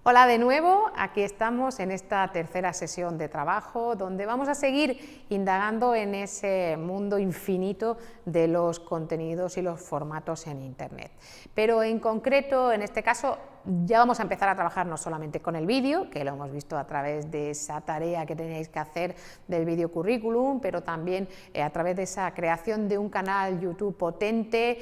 Hola de nuevo, aquí estamos en esta tercera sesión de trabajo donde vamos a seguir indagando en ese mundo infinito de los contenidos y los formatos en Internet. Pero en concreto, en este caso, ya vamos a empezar a trabajar no solamente con el vídeo, que lo hemos visto a través de esa tarea que tenéis que hacer del vídeo currículum, pero también a través de esa creación de un canal YouTube potente,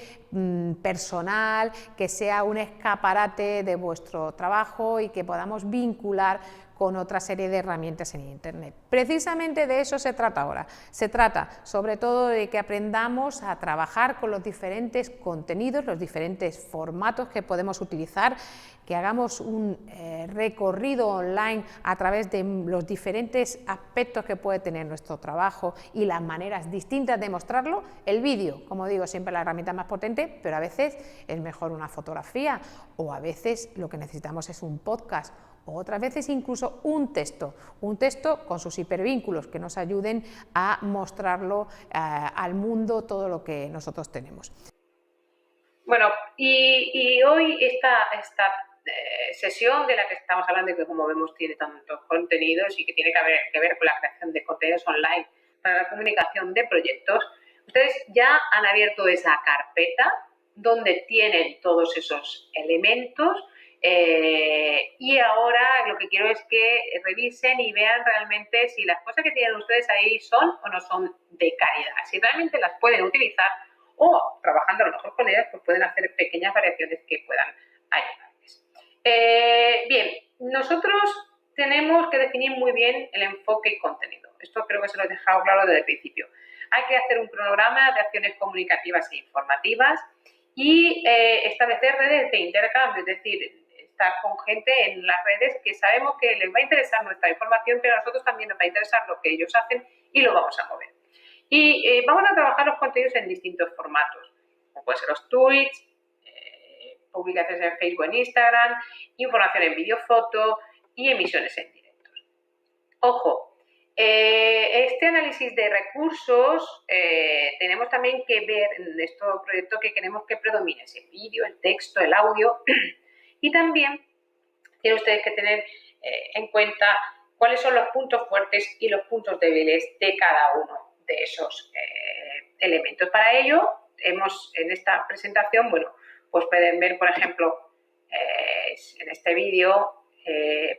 personal, que sea un escaparate de vuestro trabajo y que podamos vincular con otra serie de herramientas en Internet. Precisamente de eso se trata ahora. Se trata sobre todo de que aprendamos a trabajar con los diferentes contenidos, los diferentes formatos que podemos utilizar, que hagamos un recorrido online a través de los diferentes aspectos que puede tener nuestro trabajo y las maneras distintas de mostrarlo. El vídeo, como digo, siempre la herramienta más potente, pero a veces es mejor una fotografía o a veces lo que necesitamos es un podcast o otras veces incluso un texto con sus hipervínculos que nos ayuden a mostrarlo al mundo todo lo que nosotros tenemos. Bueno, y hoy esta sesión de la que estamos hablando y que, como vemos, tiene tantos contenidos y que tiene que ver con la creación de contenidos online para la comunicación de proyectos, ustedes ya han abierto esa carpeta donde tienen todos esos elementos y ahora lo que quiero es que revisen y vean realmente si las cosas que tienen ustedes ahí son o no son de calidad, si realmente las pueden utilizar o trabajando a lo mejor con ellas pues pueden hacer pequeñas variaciones que puedan ayudarles. Bien, nosotros tenemos que definir muy bien el enfoque y contenido. Esto creo que se lo he dejado claro desde el principio. Hay que hacer un cronograma de acciones comunicativas e informativas y establecer redes de intercambio, es decir, estar con gente en las redes que sabemos que les va a interesar nuestra información, pero a nosotros también nos va a interesar lo que ellos hacen y lo vamos a mover. Y vamos a trabajar los contenidos en distintos formatos, como pueden ser los tweets, publicaciones en Facebook, en Instagram, información en vídeo, foto y emisiones en directos. Ojo, este análisis de recursos tenemos también que ver en este proyecto que queremos que predomine ese vídeo, el texto, el audio y también tienen ustedes que tener en cuenta cuáles son los puntos fuertes y los puntos débiles de cada uno de esos elementos. Para ello, en esta presentación, bueno, pues pueden ver, por ejemplo, en este vídeo,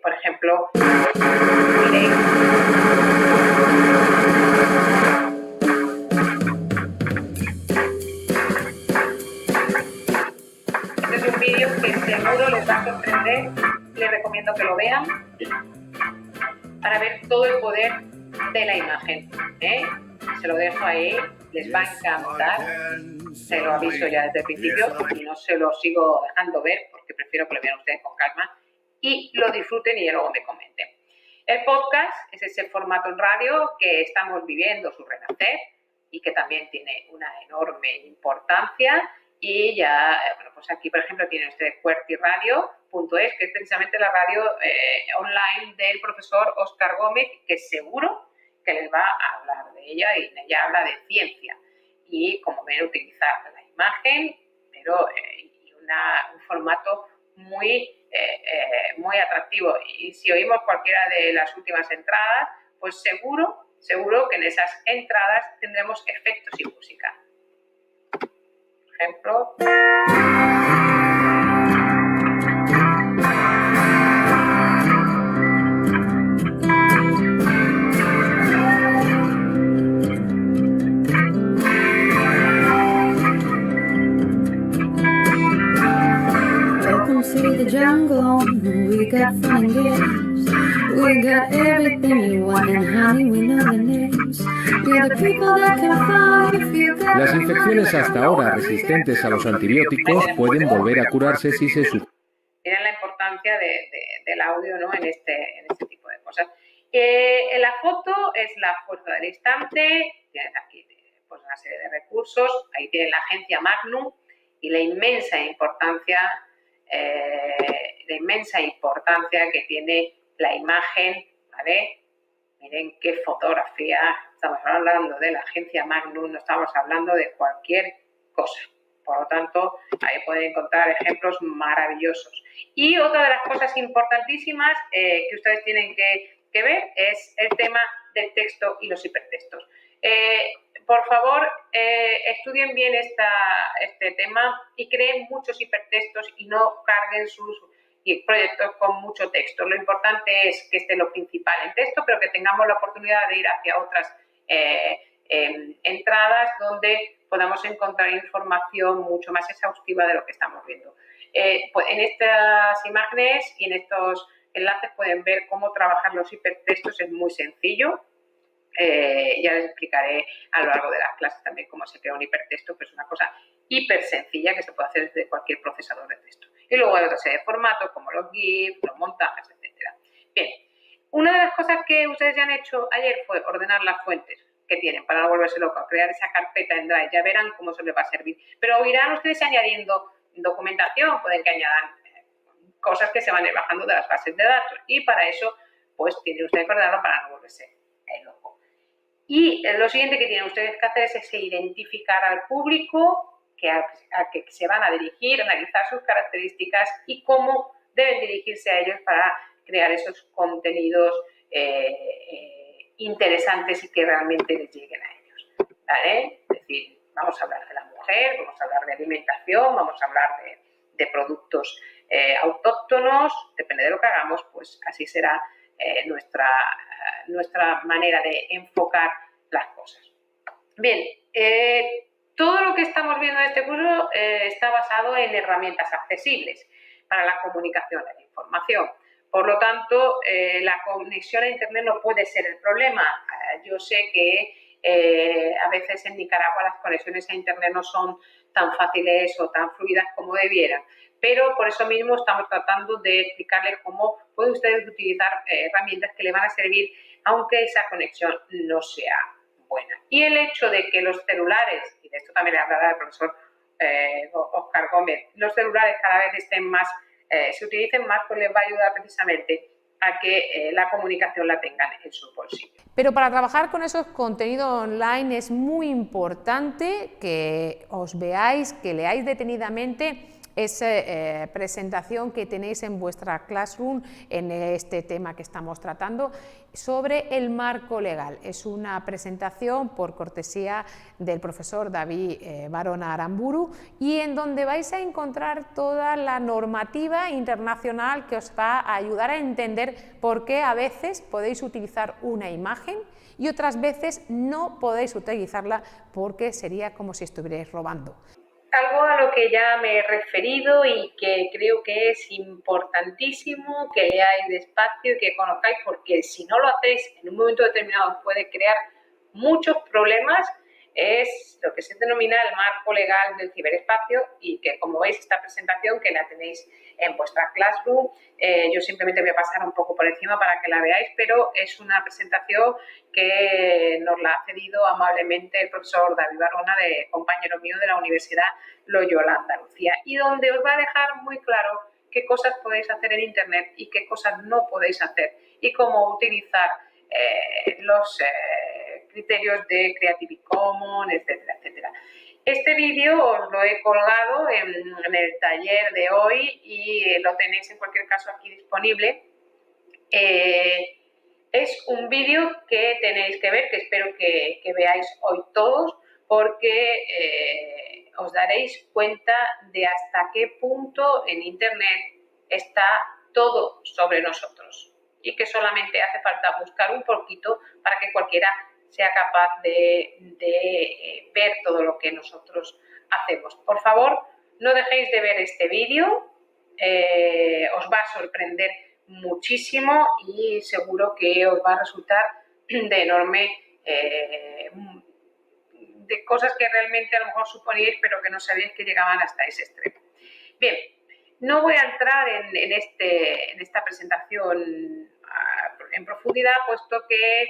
por ejemplo, miren, este es un vídeo que seguro les va a sorprender, les recomiendo que lo vean para ver todo el poder de la imagen. Se lo dejo ahí, les va a encantar, se lo aviso ya desde el principio y no se lo sigo dejando ver porque prefiero que lo vean ustedes con calma y lo disfruten y luego me comenten. El podcast es ese formato en radio que estamos viviendo su renacer y que también tiene una enorme importancia y ya, bueno, pues aquí por ejemplo tienen ustedes QWERTYradio.es, que es precisamente la radio online del profesor Óscar Gómez, que seguro que les va a hablar de ella y ella habla de ciencia y, como ven, utilizar la imagen, pero un formato muy atractivo. Y si oímos cualquiera de las últimas entradas, pues seguro que en esas entradas tendremos efectos y música. Por ejemplo, to the jungle, we got fun and games. We got everything you want and honey, we know the names. We're the people that can fly if you got. Las infecciones hasta ahora resistentes a los antibióticos pueden volver a curarse si se Miren la importancia del audio, ¿no? en este tipo de cosas. La foto es la fuerza del instante. Tienes aquí pues, una serie de recursos. Ahí tienen la agencia Magnum y la inmensa importancia que tiene la imagen, ¿vale? Miren qué fotografía. Estamos hablando de la agencia Magnum, no estamos hablando de cualquier cosa, Por lo tanto, ahí pueden encontrar ejemplos maravillosos. Y otra de las cosas importantísimas que ustedes tienen que ver es el tema del texto y los hipertextos. Por favor, estudien bien este tema y creen muchos hipertextos y no carguen sus proyectos con mucho texto. Lo importante es que esté lo principal en texto, pero que tengamos la oportunidad de ir hacia otras entradas donde podamos encontrar información mucho más exhaustiva de lo que estamos viendo. Pues en estas imágenes y en estos enlaces pueden ver cómo trabajar los hipertextos. Es muy sencillo. Ya les explicaré a lo largo de las clases también cómo se crea un hipertexto, que es una cosa hiper sencilla que se puede hacer desde cualquier procesador de texto. Y luego hay otra serie de formatos como los GIF, los montajes, etc. Bien, una de las cosas que ustedes ya han hecho ayer fue ordenar las fuentes que tienen para no volverse locos, crear esa carpeta en Drive. Ya verán cómo se les va a servir. Pero irán ustedes añadiendo documentación, pueden que añadan cosas que se van a ir bajando de las bases de datos. Y para eso, pues tienen ustedes que ordenarlo para no volverse loco. Y lo siguiente que tienen ustedes que hacer es identificar al público al que se van a dirigir, analizar sus características y cómo deben dirigirse a ellos para crear esos contenidos interesantes y que realmente les lleguen a ellos, ¿vale? Es decir, vamos a hablar de la mujer, vamos a hablar de alimentación, vamos a hablar de productos autóctonos, depende de lo que hagamos, pues así será nuestra manera de enfocar las cosas. Bien, todo lo que estamos viendo en este curso está basado en herramientas accesibles para la comunicación de la información. Por lo tanto, la conexión a Internet no puede ser el problema. Yo sé que a veces en Nicaragua las conexiones a Internet no son tan fáciles o tan fluidas como debieran, pero por eso mismo estamos tratando de explicarles cómo pueden ustedes utilizar herramientas que les van a servir aunque esa conexión no sea buena. Y el hecho de que los celulares, y de esto también le hablará el profesor Óscar Gómez, los celulares cada vez estén más, se utilicen más, pues les va a ayudar precisamente a que la comunicación la tengan en su bolsillo. Pero para trabajar con esos contenidos online es muy importante que os veáis, que leáis detenidamente esa presentación que tenéis en vuestra Classroom en este tema que estamos tratando sobre el marco legal. Es una presentación por cortesía del profesor David Barona Aramburu y en donde vais a encontrar toda la normativa internacional que os va a ayudar a entender por qué a veces podéis utilizar una imagen y otras veces no podéis utilizarla porque sería como si estuvierais robando. Algo a lo que ya me he referido y que creo que es importantísimo que leáis despacio y que conozcáis, porque si no lo hacéis en un momento determinado os puede crear muchos problemas, es lo que se denomina el marco legal del ciberespacio y que, como veis, esta presentación que la tenéis en vuestra Classroom, yo simplemente voy a pasar un poco por encima para que la veáis, pero es una presentación que nos la ha cedido amablemente el profesor David Barona, compañero mío de la Universidad Loyola Andalucía, y donde os va a dejar muy claro qué cosas podéis hacer en Internet y qué cosas no podéis hacer y cómo utilizar los criterios de Creative Commons, etcétera, etcétera. Este vídeo os lo he colgado en el taller de hoy y lo tenéis en cualquier caso aquí disponible. Es un vídeo que tenéis que ver, que espero que veáis hoy todos, porque os daréis cuenta de hasta qué punto en Internet está todo sobre nosotros y que solamente hace falta buscar un poquito para que cualquiera sea capaz de ver todo lo que nosotros hacemos. Por favor, no dejéis de ver este vídeo, os va a sorprender muchísimo y seguro que os va a resultar de enorme, de cosas que realmente a lo mejor suponíais pero que no sabíais que llegaban hasta ese extremo. Bien, no voy a entrar en esta presentación en profundidad, puesto que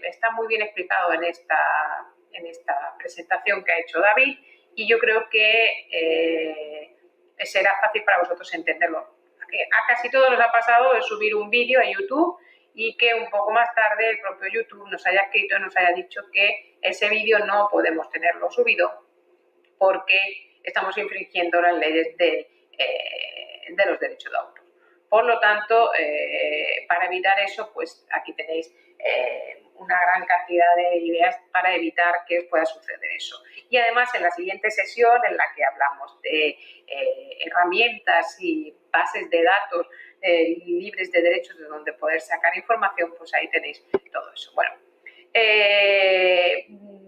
está muy bien explicado en esta presentación que ha hecho David y yo creo que será fácil para vosotros entenderlo. A casi todos nos ha pasado de subir un vídeo a YouTube y que un poco más tarde el propio YouTube nos haya escrito y nos haya dicho que ese vídeo no podemos tenerlo subido porque estamos infringiendo las leyes de los derechos de autor. Por lo tanto, para evitar eso, pues aquí tenéis una gran cantidad de ideas para evitar que pueda suceder eso. Y además, en la siguiente sesión, en la que hablamos de herramientas y bases de datos libres de derechos de donde poder sacar información, pues ahí tenéis todo eso. Bueno,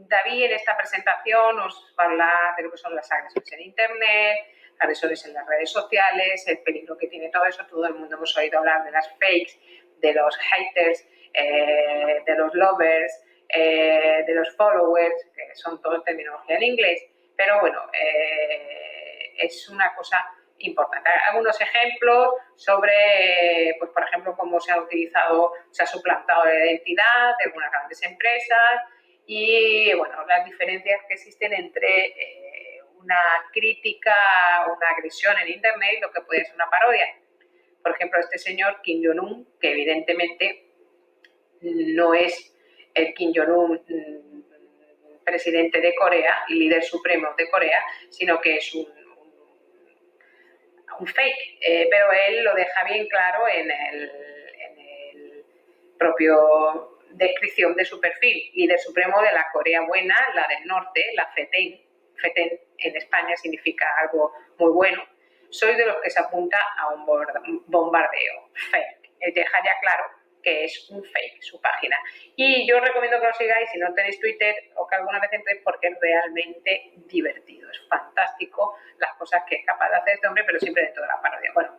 David en esta presentación os va a hablar de lo que son las agresiones en Internet, agresores en las redes sociales, el peligro que tiene todo eso. Todo el mundo hemos oído hablar de las fakes, de los haters, de los lovers, de los followers, que son todos terminología en inglés, pero bueno, es una cosa importante. Algunos ejemplos sobre, pues por ejemplo, cómo se ha suplantado la identidad de algunas grandes empresas y bueno, las diferencias que existen entre una crítica o una agresión en Internet y lo que puede ser una parodia. Por ejemplo, este señor Kim Jong-un, que evidentemente no es el Kim Jong-un presidente de Corea y líder supremo de Corea, sino que es un fake, pero él lo deja bien claro en el propio descripción de su perfil, líder supremo de la Corea buena, la del norte, la FETEN. FETEN en España significa algo muy bueno. Soy de los que se apunta a un bombardeo fake. Él deja ya claro que es un fake su página. Y yo os recomiendo que lo sigáis si no tenéis Twitter o que alguna vez entréis porque es realmente divertido. Es fantástico las cosas que es capaz de hacer este hombre, pero siempre dentro de la parodia. Bueno,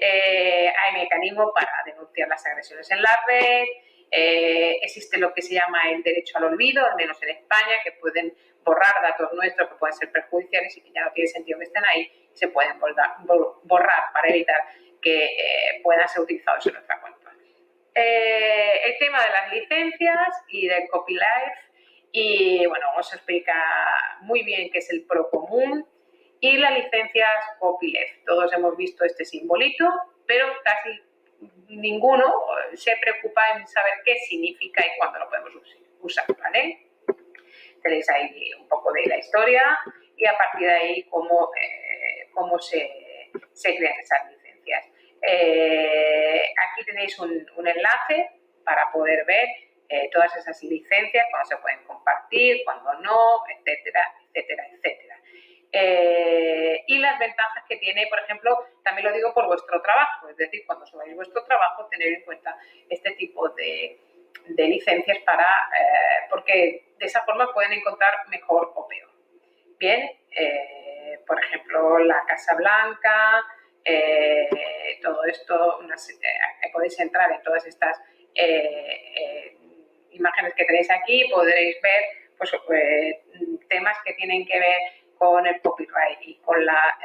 hay mecanismos para denunciar las agresiones en la red. Existe lo que se llama el derecho al olvido, al menos en España, que pueden borrar datos nuestros que pueden ser perjudiciales y que ya no tiene sentido que estén ahí, se pueden borrar para evitar que puedan ser utilizados en nuestra cuenta. El tema de las licencias y del copyleft, y bueno, os explica muy bien qué es el procomún y las licencias copyleft. Todos hemos visto este simbolito, pero casi ninguno se preocupa en saber qué significa y cuándo lo podemos usar, ¿vale? Tenéis ahí un poco de la historia y a partir de ahí cómo se crean esas licencias. Aquí tenéis un enlace para poder ver todas esas licencias, cuándo se pueden compartir, cuándo no, etcétera, etcétera, etcétera. Y las ventajas que tiene, por ejemplo, también lo digo por vuestro trabajo, es decir, cuando subáis vuestro trabajo, tener en cuenta este tipo de licencias porque de esa forma pueden encontrar mejor o peor. Bien, por ejemplo, la Casa Blanca, todo esto, podéis entrar en todas estas imágenes que tenéis aquí, podréis ver pues, temas que tienen que ver con el copyright y con las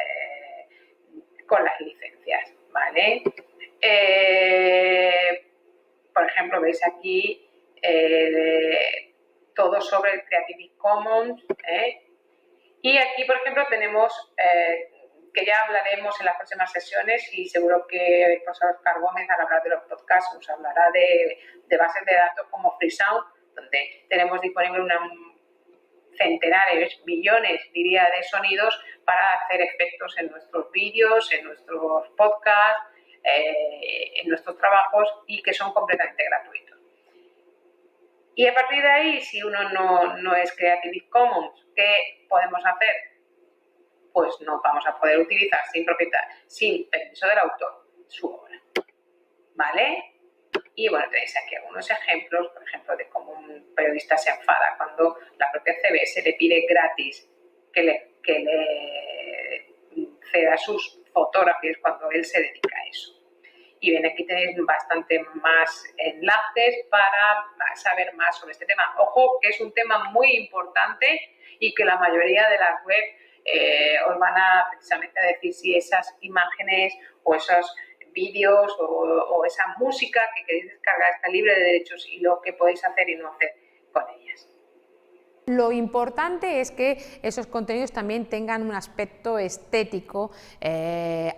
licencias, ¿vale? Por ejemplo, veis aquí todo sobre el Creative Commons, y aquí, por ejemplo, tenemos que ya hablaremos en las próximas sesiones y seguro que el profesor Oscar Gómez, al hablar de los podcasts, nos hablará de bases de datos como Freesound, donde tenemos disponible centenares, millones, diría, de sonidos para hacer efectos en nuestros vídeos, en nuestros podcasts, en nuestros trabajos y que son completamente gratuitos. Y a partir de ahí, si uno no es Creative Commons, ¿qué podemos hacer? Pues no vamos a poder utilizar sin permiso del autor su obra, ¿vale? Y bueno, tenéis aquí algunos ejemplos, por ejemplo, de cómo un periodista se enfada cuando la propia CBS le pide gratis que le ceda sus fotografías cuando él se dedica a eso. Y bien, aquí tenéis bastante más enlaces para saber más sobre este tema. Ojo, que es un tema muy importante y que la mayoría de las webs os van a precisamente a decir si esas imágenes o esos vídeos o esa música que queréis descargar está libre de derechos y lo que podéis hacer y no hacer con ellas. Lo importante es que esos contenidos también tengan un aspecto estético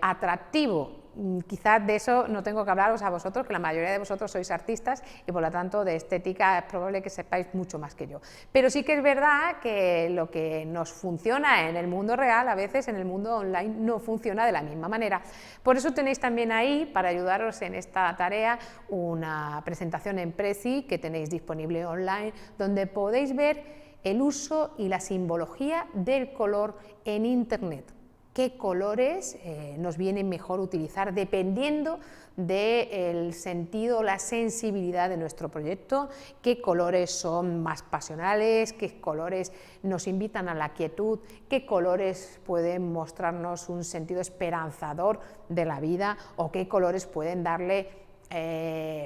atractivo. quizás de eso no tengo que hablaros a vosotros, que la mayoría de vosotros sois artistas y por lo tanto de estética es probable que sepáis mucho más que yo. Pero sí que es verdad que lo que nos funciona en el mundo real, a veces en el mundo online no funciona de la misma manera. Por eso tenéis también ahí, para ayudaros en esta tarea, una presentación en Prezi que tenéis disponible online, donde podéis ver el uso y la simbología del color en Internet. Qué colores nos vienen mejor utilizar dependiendo del sentido, la sensibilidad de nuestro proyecto, qué colores son más pasionales, qué colores nos invitan a la quietud, qué colores pueden mostrarnos un sentido esperanzador de la vida o qué colores pueden darle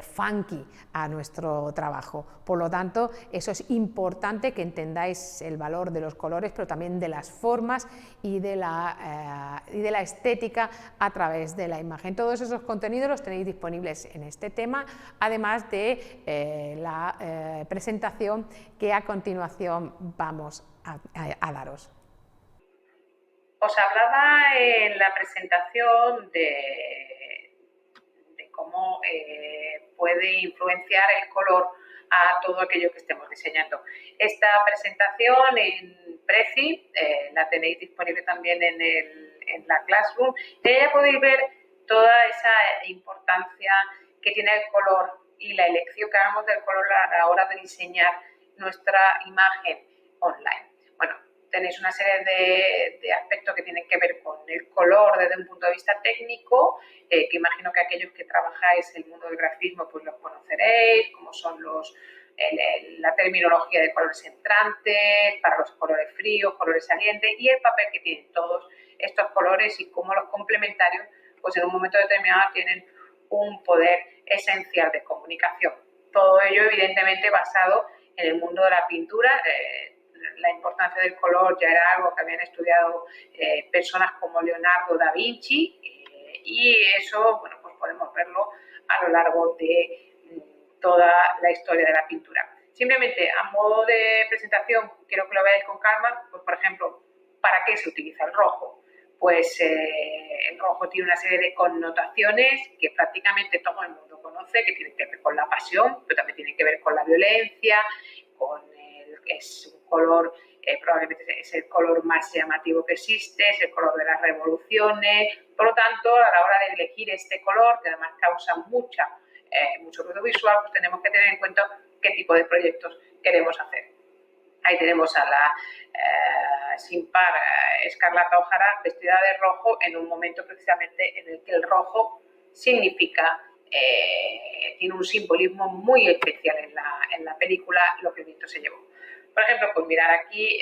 funky a nuestro trabajo. Por lo tanto, eso es importante que entendáis el valor de los colores, pero también de las formas y de la estética a través de la imagen. Todos esos contenidos los tenéis disponibles en este tema, además de la presentación que a continuación vamos a daros. Os hablaba en la presentación de cómo puede influenciar el color a todo aquello que estemos diseñando. Esta presentación en Prezi la tenéis disponible también en la Classroom. En ella podéis ver toda esa importancia que tiene el color y la elección que hagamos del color a la hora de diseñar nuestra imagen online. Bueno, tenéis una serie de aspectos que tienen que ver con el color desde un punto de vista técnico, que imagino que aquellos que trabajáis en el mundo del grafismo pues los conoceréis, como son la terminología de colores entrantes, para los colores fríos, colores salientes y el papel que tienen todos estos colores y cómo los complementarios pues en un momento determinado tienen un poder esencial de comunicación. Todo ello evidentemente basado en el mundo de la pintura. La importancia del color ya era algo que habían estudiado personas como Leonardo da Vinci y eso, bueno, pues podemos verlo a lo largo de toda la historia de la pintura. Simplemente a modo de presentación, quiero que lo veáis con calma, pues por ejemplo, ¿para qué se utiliza el rojo? Pues el rojo tiene una serie de connotaciones que prácticamente todo el mundo conoce, que tienen que ver con la pasión, pero también tienen que ver con la violencia, es un color, probablemente es el color más llamativo que existe, es el color de las revoluciones. Por lo tanto, a la hora de elegir este color, que además causa mucho ruido visual, pues tenemos que tener en cuenta qué tipo de proyectos queremos hacer. Ahí tenemos a la sin par Escarlata O'Hara vestida de rojo en un momento precisamente en el que el rojo significa, tiene un simbolismo muy especial en la película Lo que el viento se llevó. Por ejemplo, pues mirar aquí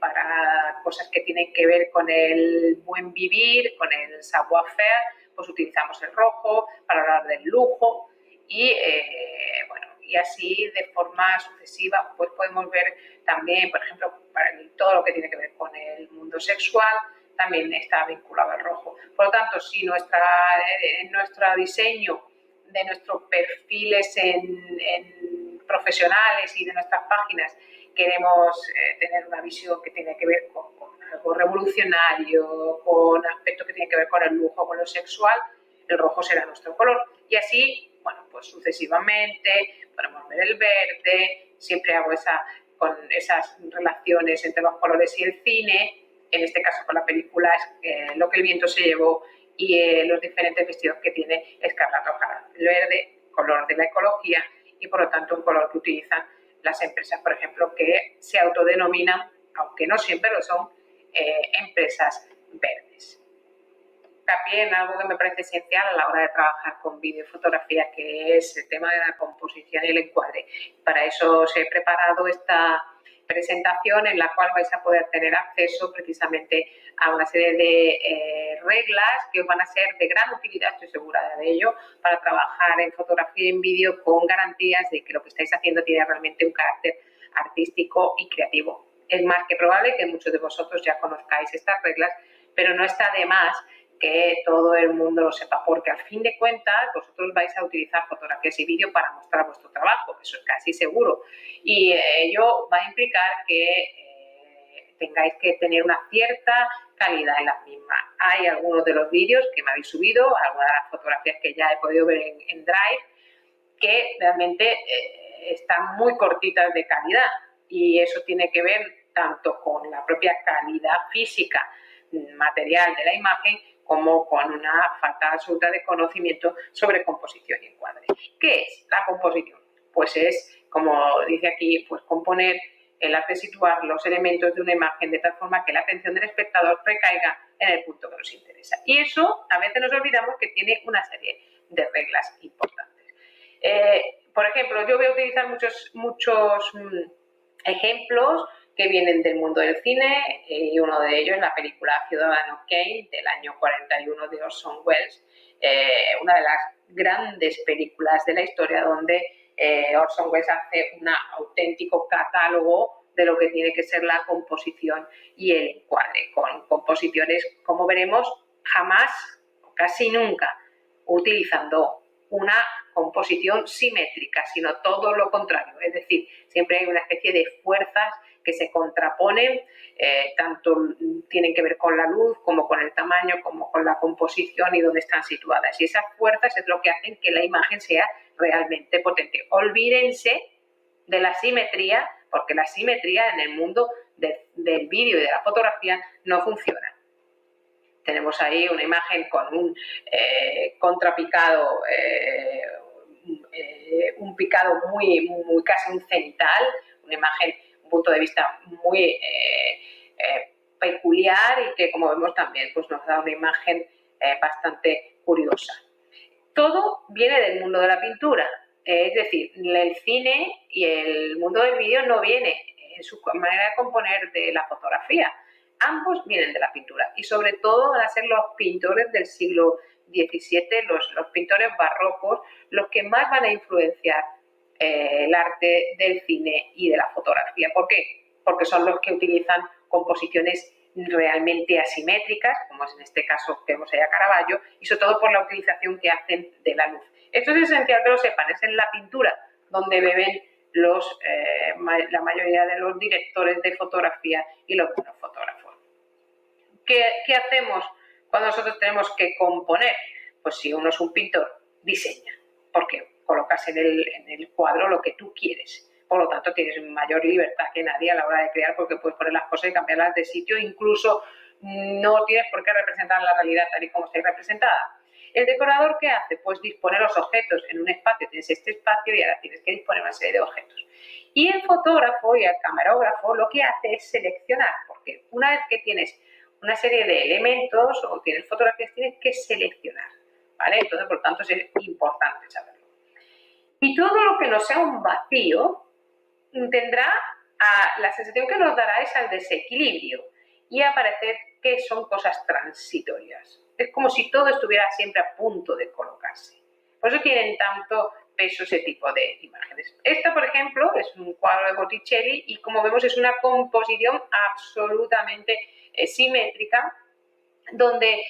para cosas que tienen que ver con el buen vivir, con el savoir-faire, pues utilizamos el rojo para hablar del lujo y bueno, y así de forma sucesiva pues podemos ver también, por ejemplo, para todo lo que tiene que ver con el mundo sexual también está vinculado al rojo. Por lo tanto, si nuestro diseño de nuestros perfiles en profesionales y de nuestras páginas queremos tener una visión que tiene que ver con algo revolucionario, con aspectos que tienen que ver con el lujo, con lo sexual, el rojo será nuestro color. Y así, bueno, pues sucesivamente podemos ver el verde, siempre hago con esas relaciones entre los colores y el cine, en este caso con la película Lo que el viento se llevó y los diferentes vestidos que tiene Escarlata O'Hara. El verde, color de la ecología y por lo tanto un color que utilizan las empresas, por ejemplo, que se autodenominan, aunque no siempre lo son, empresas verdes. También algo que me parece esencial a la hora de trabajar con vídeo y fotografía, que es el tema de la composición y el encuadre. Para eso os he preparado esta presentación en la cual vais a poder tener acceso precisamente a una serie de reglas que os van a ser de gran utilidad, estoy segura de ello, para trabajar en fotografía y en vídeo con garantías de que lo que estáis haciendo tiene realmente un carácter artístico y creativo. Es más que probable que muchos de vosotros ya conozcáis estas reglas, pero no está de más que todo el mundo lo sepa, porque al fin de cuentas vosotros vais a utilizar fotografías y vídeo para mostrar vuestro trabajo, eso es casi seguro, y ello va a implicar que tengáis que tener una cierta calidad en las mismas. Hay algunos de los vídeos que me habéis subido, algunas de las fotografías que ya he podido ver en Drive, que realmente están muy cortitas de calidad, y eso tiene que ver tanto con la propia calidad física material de la imagen como con una falta absoluta de conocimiento sobre composición y encuadre. ¿Qué es la composición? Pues es, como dice aquí, pues componer, el arte de situar los elementos de una imagen de tal forma que la atención del espectador recaiga en el punto que nos interesa. Y eso a veces nos olvidamos que tiene una serie de reglas importantes. Por ejemplo, yo voy a utilizar muchos ejemplos que vienen del mundo del cine, y uno de ellos es la película Ciudadano Kane del año 41 de Orson Welles, una de las grandes películas de la historia donde Orson Welles hace un auténtico catálogo de lo que tiene que ser la composición y el encuadre, con composiciones, como veremos, jamás o casi nunca utilizando una composición simétrica, sino todo lo contrario, es decir, siempre hay una especie de fuerzas que se contraponen, tanto tienen que ver con la luz como con el tamaño, como con la composición y dónde están situadas, y esas fuerzas es lo que hacen que la imagen sea realmente potente. Olvídense de la simetría, porque la simetría en el mundo del vídeo y de la fotografía no funciona. Tenemos ahí una imagen con un contrapicado, un picado muy casi un cenital, una imagen, un punto de vista muy peculiar, y que, como vemos, también pues nos da una imagen bastante curiosa. Todo viene del mundo de la pintura, es decir, el cine y el mundo del vídeo no viene en su manera de componer de la fotografía. Ambos vienen de la pintura, y sobre todo van a ser los pintores del siglo XVII, los pintores barrocos, los que más van a influenciar el arte del cine y de la fotografía. ¿Por qué? Porque son los que utilizan composiciones realmente asimétricas, como es en este caso que vemos allá Caravaggio, y sobre todo por la utilización que hacen de la luz. Esto es esencial que lo sepan, es en la pintura donde beben la mayoría de los directores de fotografía y los buenos fotógrafos. ¿Qué hacemos cuando nosotros tenemos que componer? Pues si uno es un pintor, diseña, porque colocas en el cuadro lo que tú quieres. Por lo tanto, tienes mayor libertad que nadie a la hora de crear, porque puedes poner las cosas y cambiarlas de sitio, incluso no tienes por qué representar la realidad tal y como esté representada. ¿El decorador qué hace? Pues disponer los objetos en un espacio, tienes este espacio y ahora tienes que disponer una serie de objetos. Y el fotógrafo y el camarógrafo lo que hace es seleccionar, porque una vez que tienes una serie de elementos o tienes fotografías, tienes que seleccionar, ¿vale? Entonces, por tanto, es importante saberlo. Y todo lo que no sea un vacío tendrá la sensación que nos dará es al desequilibrio y a parecer que son cosas transitorias. Es como si todo estuviera siempre a punto de colocarse. Por eso tienen tanto peso ese tipo de imágenes. Esta, por ejemplo, es un cuadro de Botticelli y, como vemos, es una composición absolutamente simétrica, donde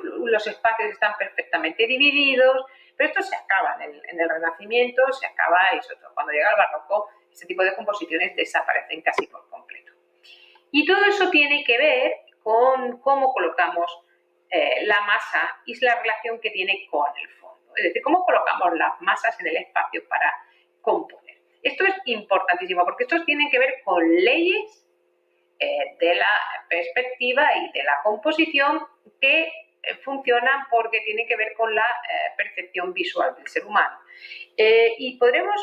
los espacios están perfectamente divididos, pero esto se acaba en el Renacimiento, se acaba, y sobre todo cuando llega el Barroco, este tipo de composiciones desaparecen casi por completo. Y todo eso tiene que ver con cómo colocamos la masa y la relación que tiene con el fondo, es decir, cómo colocamos las masas en el espacio para componer. Esto es importantísimo, porque estos tienen que ver con leyes de la perspectiva y de la composición que funcionan porque tienen que ver con la percepción visual del ser humano. Y podremos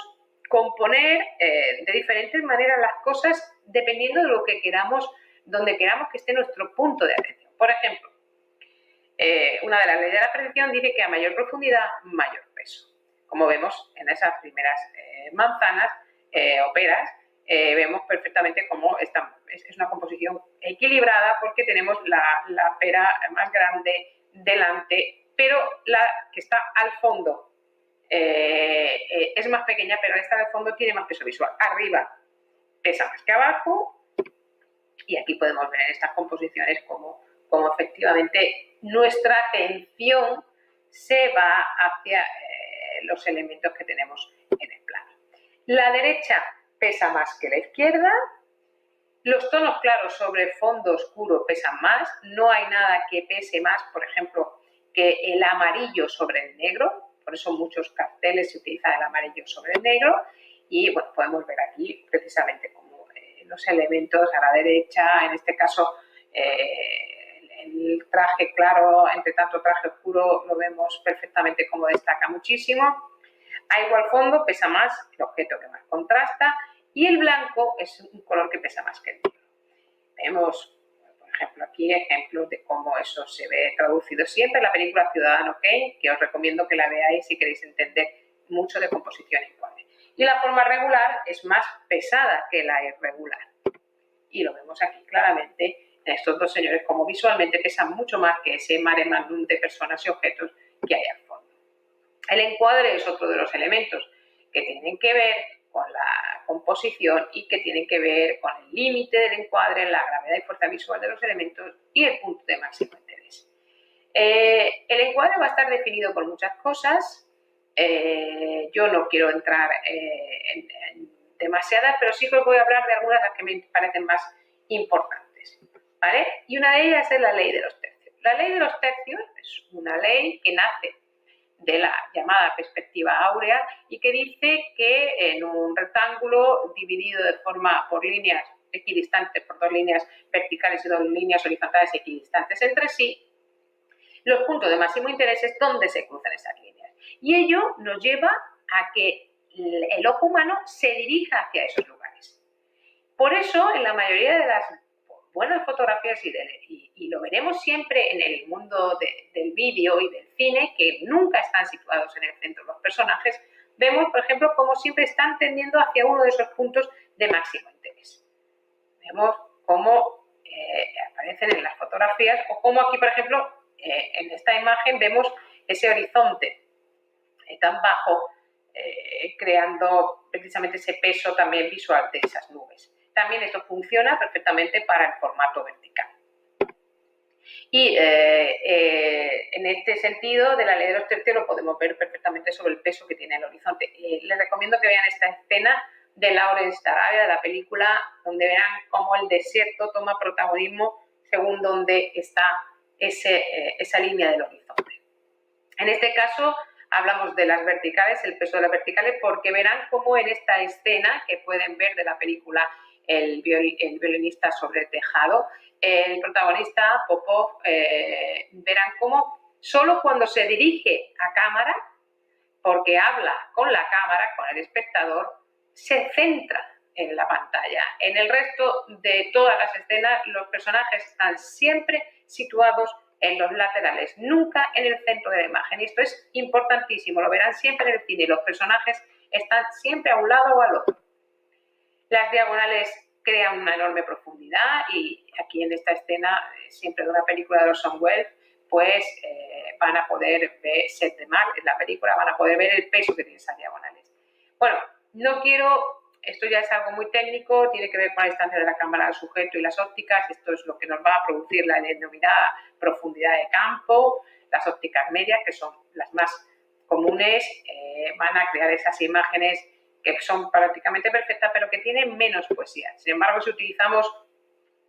componer de diferentes maneras las cosas dependiendo de lo que queramos, donde queramos que esté nuestro punto de atención. Por ejemplo, una de las leyes de la percepción dice que a mayor profundidad, mayor peso. Como vemos en esas primeras manzanas o peras, vemos perfectamente cómo es una composición equilibrada, porque tenemos la pera más grande delante, pero la que está al fondo es más pequeña, pero esta del fondo tiene más peso visual. Arriba pesa más que abajo, y aquí podemos ver en estas composiciones cómo efectivamente nuestra atención se va hacia los elementos que tenemos en el plano. La derecha pesa más que la izquierda, Los tonos claros sobre fondo oscuro pesan más, no hay nada que pese más, por ejemplo, que el amarillo sobre el negro, por eso en muchos carteles se utiliza el amarillo sobre el negro, y bueno, podemos ver aquí precisamente como los elementos a la derecha, en este caso el traje claro, entre tanto traje oscuro, lo vemos perfectamente como destaca muchísimo. A igual fondo pesa más el objeto que más contrasta, y el blanco es un color que pesa más que el negro. Vemos, por ejemplo, aquí ejemplos de cómo eso se ve traducido siempre en la película Ciudadano Kane, que os recomiendo que la veáis si queréis entender mucho de composición y encuadre. Y la forma regular es más pesada que la irregular. Y lo vemos aquí claramente en estos dos señores, como visualmente pesan mucho más que ese mare magnum de personas y objetos que hay al fondo. El encuadre es otro de los elementos que tienen que ver con la composición y que tienen que ver con el límite del encuadre, la gravedad y fuerza visual de los elementos y el punto de máximo interés. El encuadre va a estar definido por muchas cosas. Yo no quiero entrar en demasiadas, pero sí que os voy a hablar de algunas de las que me parecen más importantes, ¿vale? Y una de ellas es la ley de los tercios. La ley de los tercios es una ley que nace de la llamada perspectiva áurea y que dice que en un rectángulo dividido de forma por líneas equidistantes, por dos líneas verticales y dos líneas horizontales equidistantes entre sí, los puntos de máximo interés es donde se cruzan esas líneas. Y ello nos lleva a que el ojo humano se dirija hacia esos lugares. Por eso, en la mayoría de las buenas fotografías, y lo veremos siempre en el mundo del vídeo y del cine, que nunca están situados en el centro los personajes, vemos, por ejemplo, cómo siempre están tendiendo hacia uno de esos puntos de máximo interés. Vemos cómo aparecen en las fotografías, o cómo aquí, por ejemplo, en esta imagen vemos ese horizonte tan bajo, creando precisamente ese peso también visual de esas nubes. También esto funciona perfectamente para el formato vertical. Y en este sentido, de la ley de los tercios lo podemos ver perfectamente sobre el peso que tiene el horizonte. Les recomiendo que vean esta escena de Lawrence Arabia, de la película, donde verán cómo el desierto toma protagonismo según donde está esa línea del horizonte. En este caso, hablamos de las verticales, el peso de las verticales, porque verán cómo en esta escena que pueden ver de la película el violinista sobre el tejado, el protagonista Popov, verán cómo solo cuando se dirige a cámara, porque habla con la cámara, con el espectador, se centra en la pantalla. En el resto de todas las escenas, los personajes están siempre situados en los laterales, nunca en el centro de la imagen. Y esto es importantísimo, lo verán siempre en el cine. Los personajes están siempre a un lado o al otro. Las diagonales crean una enorme profundidad y aquí en esta escena, siempre de una película de Orson Welles, pues van a poder ver, Set de Mal, en la película van a poder ver el peso que tienen esas diagonales. Bueno, no quiero, esto ya es algo muy técnico, tiene que ver con la distancia de la cámara al sujeto y las ópticas, esto es lo que nos va a producir la denominada profundidad de campo. Las ópticas medias, que son las más comunes, van a crear esas imágenes que son prácticamente perfectas, pero que tienen menos poesía. Sin embargo, si utilizamos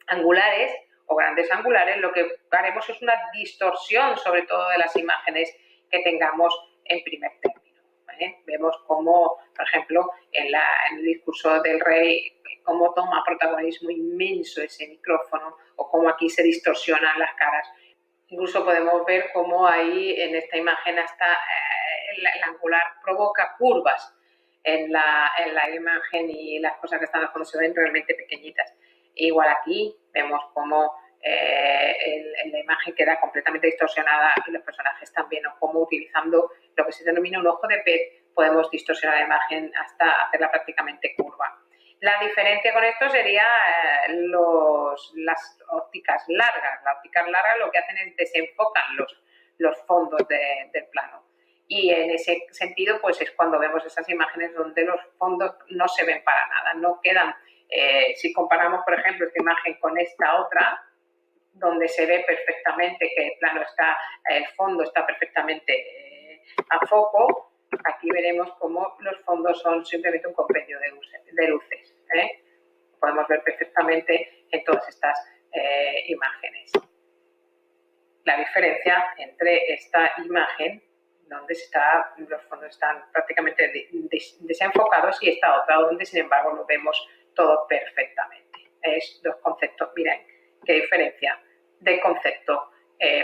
angulares o grandes angulares, lo que haremos es una distorsión, sobre todo de las imágenes que tengamos en primer término, ¿vale? Vemos cómo, por ejemplo, en el discurso del rey, cómo toma protagonismo inmenso ese micrófono, o cómo aquí se distorsionan las caras. Incluso podemos ver cómo ahí en esta imagen hasta el angular provoca curvas en la imagen, y las cosas que están al fondo se ven realmente pequeñitas. Igual aquí vemos cómo la imagen queda completamente distorsionada y los personajes también, o cómo utilizando lo que se denomina un ojo de pez podemos distorsionar la imagen hasta hacerla prácticamente curva. La diferencia con esto sería las ópticas largas. Las ópticas largas lo que hacen es desenfocan los fondos del plano. Y en ese sentido, pues es cuando vemos esas imágenes donde los fondos no se ven para nada, no quedan. Si comparamos, por ejemplo, esta imagen con esta otra, donde se ve perfectamente que el fondo está perfectamente a foco, aquí veremos cómo los fondos son simplemente un compendio de luces. podemos ver perfectamente en todas estas imágenes. La diferencia entre esta imagen, donde los fondos están prácticamente desenfocados, y esta otra, donde sin embargo lo vemos todo perfectamente. Es dos conceptos, miren qué diferencia de concepto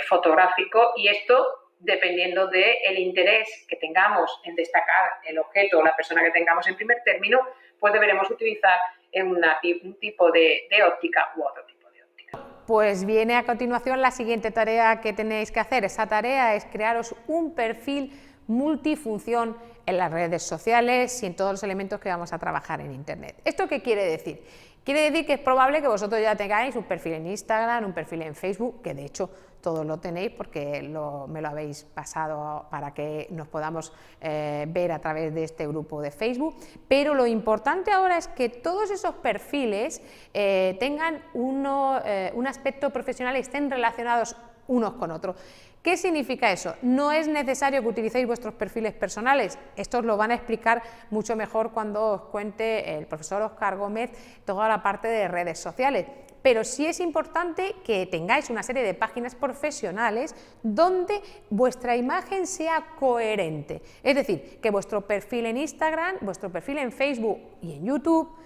fotográfico, y esto dependiendo del interés que tengamos en destacar el objeto o la persona que tengamos en primer término, pues deberemos utilizar un tipo de óptica u otro tipo de óptica. Pues viene a continuación la siguiente tarea que tenéis que hacer. Esa tarea es crearos un perfil multifunción en las redes sociales y en todos los elementos que vamos a trabajar en Internet. ¿Esto qué quiere decir? Quiere decir que es probable que vosotros ya tengáis un perfil en Instagram, un perfil en Facebook, que de hecho todos lo tenéis porque me lo habéis pasado para que nos podamos ver a través de este grupo de Facebook, pero lo importante ahora es que todos esos perfiles tengan un aspecto profesional y estén relacionados unos con otros. ¿Qué significa eso? No es necesario que utilicéis vuestros perfiles personales, esto os lo van a explicar mucho mejor cuando os cuente el profesor Óscar Gómez toda la parte de redes sociales, pero sí es importante que tengáis una serie de páginas profesionales donde vuestra imagen sea coherente, es decir, que vuestro perfil en Instagram, vuestro perfil en Facebook y en YouTube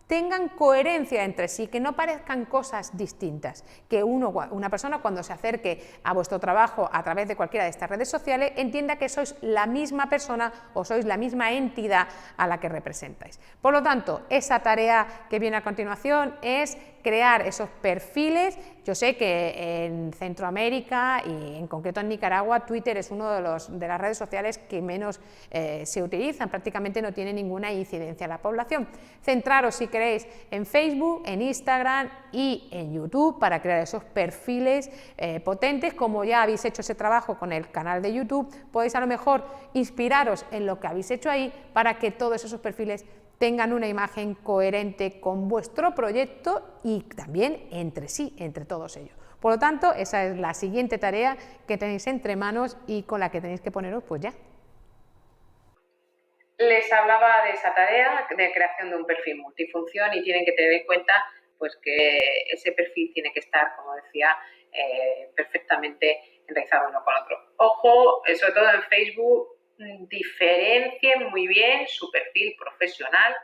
tengan coherencia entre sí, que no parezcan cosas distintas, que una persona cuando se acerque a vuestro trabajo a través de cualquiera de estas redes sociales entienda que sois la misma persona o sois la misma entidad a la que representáis. Por lo tanto, esa tarea que viene a continuación es crear esos perfiles. Yo sé que en Centroamérica y en concreto en Nicaragua, Twitter es uno de las redes sociales que menos se utilizan, prácticamente no tiene ninguna incidencia en la población. Centraros, si queréis, en Facebook, en Instagram y en YouTube para crear esos perfiles potentes. Como ya habéis hecho ese trabajo con el canal de YouTube, podéis a lo mejor inspiraros en lo que habéis hecho ahí para que todos esos perfiles tengan una imagen coherente con vuestro proyecto y también entre sí, entre todos ellos. Por lo tanto, esa es la siguiente tarea que tenéis entre manos y con la que tenéis que poneros pues ya. Les hablaba de esa tarea de creación de un perfil multifunción y tienen que tener en cuenta pues que ese perfil tiene que estar, como decía, perfectamente enraizado uno con otro. Ojo, sobre todo en Facebook, diferencien muy bien su perfil profesional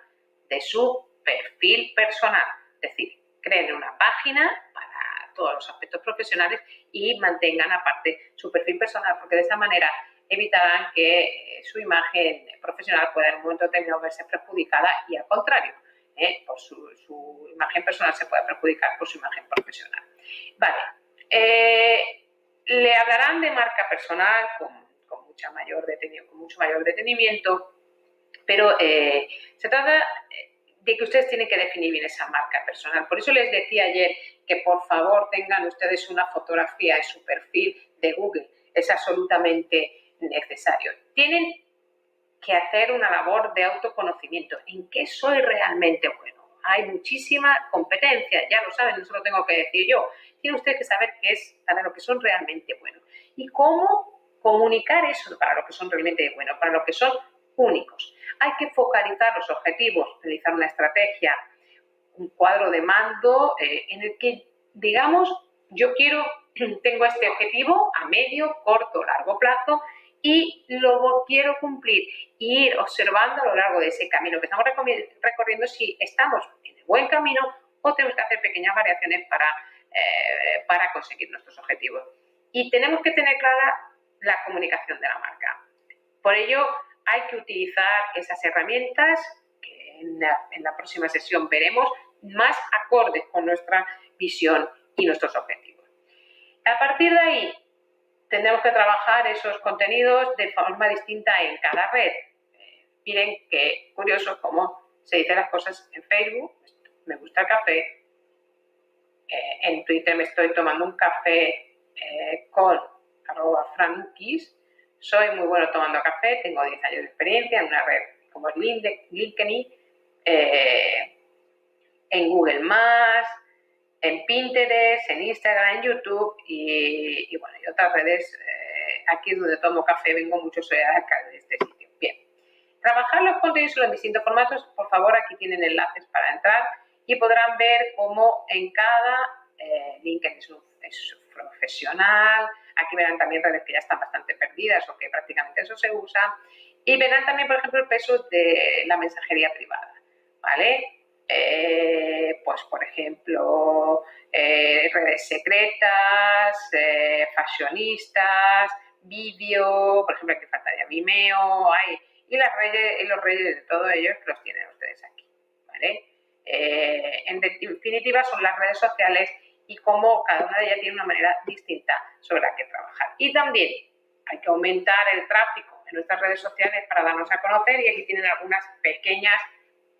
de su perfil personal. Es decir, creen una página para todos los aspectos profesionales y mantengan aparte su perfil personal, porque de esa manera evitarán que su imagen profesional pueda en un momento determinado verse perjudicada y al contrario, por su imagen personal se puede perjudicar por su imagen profesional. Vale, le hablarán de marca personal con mucho mayor detenimiento, pero se trata de que ustedes tienen que definir bien esa marca personal. Por eso les decía ayer que por favor tengan ustedes una fotografía en su perfil de Google, es absolutamente necesario. Tienen que hacer una labor de autoconocimiento. ¿En qué soy realmente bueno? Hay muchísima competencia, ya lo saben, no se lo tengo que decir yo. Tienen ustedes que saber qué es para lo que son realmente buenos y cómo comunicar eso para lo que son realmente buenos, para lo que son únicos. Hay que focalizar los objetivos, realizar una estrategia, un cuadro de mando en el que, digamos, tengo este objetivo a medio, corto, largo plazo y lo quiero cumplir y ir observando a lo largo de ese camino que estamos recorriendo si estamos en el buen camino o tenemos que hacer pequeñas variaciones para conseguir nuestros objetivos. Y tenemos que tener clara la comunicación de la marca. Por ello, hay que utilizar esas herramientas que en la próxima sesión veremos, más acordes con nuestra visión y nuestros objetivos. A partir de ahí, tendremos que trabajar esos contenidos de forma distinta en cada red. Miren qué curioso cómo se dicen las cosas en Facebook. Me gusta el café. En Twitter me estoy tomando un café con @franukis. Soy muy bueno tomando café. Tengo 10 años de experiencia en una red como es LinkedIn, en Google+, en Pinterest, en Instagram, en YouTube y bueno, y otras redes. Aquí es donde tomo café, vengo mucho, soy acá de este sitio. Bien. Trabajar los contenidos en los distintos formatos, por favor, aquí tienen enlaces para entrar y podrán ver cómo en cada LinkedIn es profesional. Aquí verán también redes que ya están bastante perdidas o que prácticamente eso se usa. Y verán también, por ejemplo, el peso de la mensajería privada, ¿vale? Pues, por ejemplo, redes secretas, fashionistas, vídeo, por ejemplo, aquí faltaría Vimeo, y las redes, y los reyes de todos ellos los tienen ustedes aquí, ¿vale? En definitiva, son las redes sociales y cómo cada una de ellas tiene una manera distinta sobre la que trabajar. Y también hay que aumentar el tráfico en nuestras redes sociales para darnos a conocer, y aquí tienen algunas pequeñas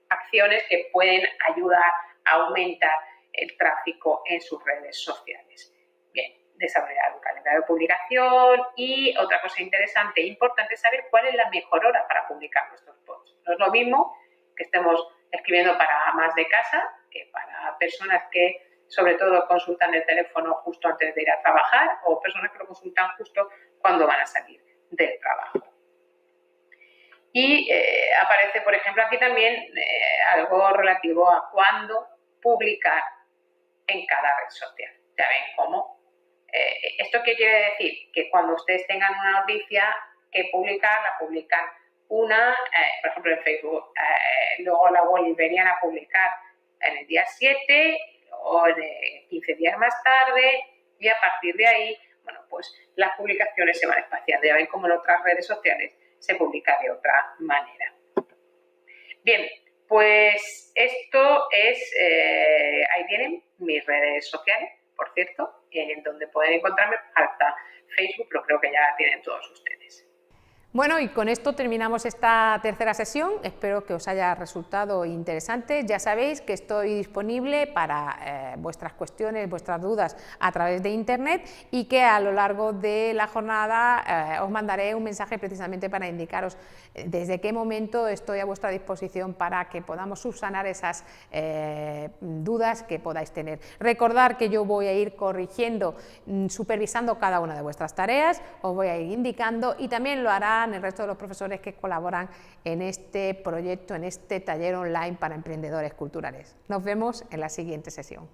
acciones que pueden ayudar a aumentar el tráfico en sus redes sociales. Bien, desarrollar un calendario de publicación, y otra cosa interesante e importante es saber cuál es la mejor hora para publicar nuestros posts. No es lo mismo que estemos escribiendo para amas de casa que para personas que sobre todo consultan el teléfono justo antes de ir a trabajar, o personas que lo consultan justo cuando van a salir del trabajo. Y aparece, por ejemplo, aquí también algo relativo a cuándo publicar en cada red social. Ya ven cómo. ¿Esto qué quiere decir? Que cuando ustedes tengan una noticia que publicar, la publican por ejemplo en Facebook, luego la volverían a publicar en el día 7 o 15 días más tarde, y a partir de ahí, bueno, pues las publicaciones se van espaciando. Ya ven cómo en otras redes sociales se publica de otra manera. Bien, pues esto es, ahí tienen mis redes sociales, por cierto, en donde pueden encontrarme. Falta Facebook, pero creo que ya tienen todos ustedes. Bueno, y con esto terminamos esta tercera sesión. Espero que os haya resultado interesante. Ya sabéis que estoy disponible para vuestras cuestiones, vuestras dudas a través de Internet, y que a lo largo de la jornada os mandaré un mensaje precisamente para indicaros desde qué momento estoy a vuestra disposición para que podamos subsanar esas dudas que podáis tener. Recordad que yo voy a ir corrigiendo, supervisando cada una de vuestras tareas, os voy a ir indicando, y también lo hará el resto de los profesores que colaboran en este proyecto, en este taller online para emprendedores culturales. Nos vemos en la siguiente sesión.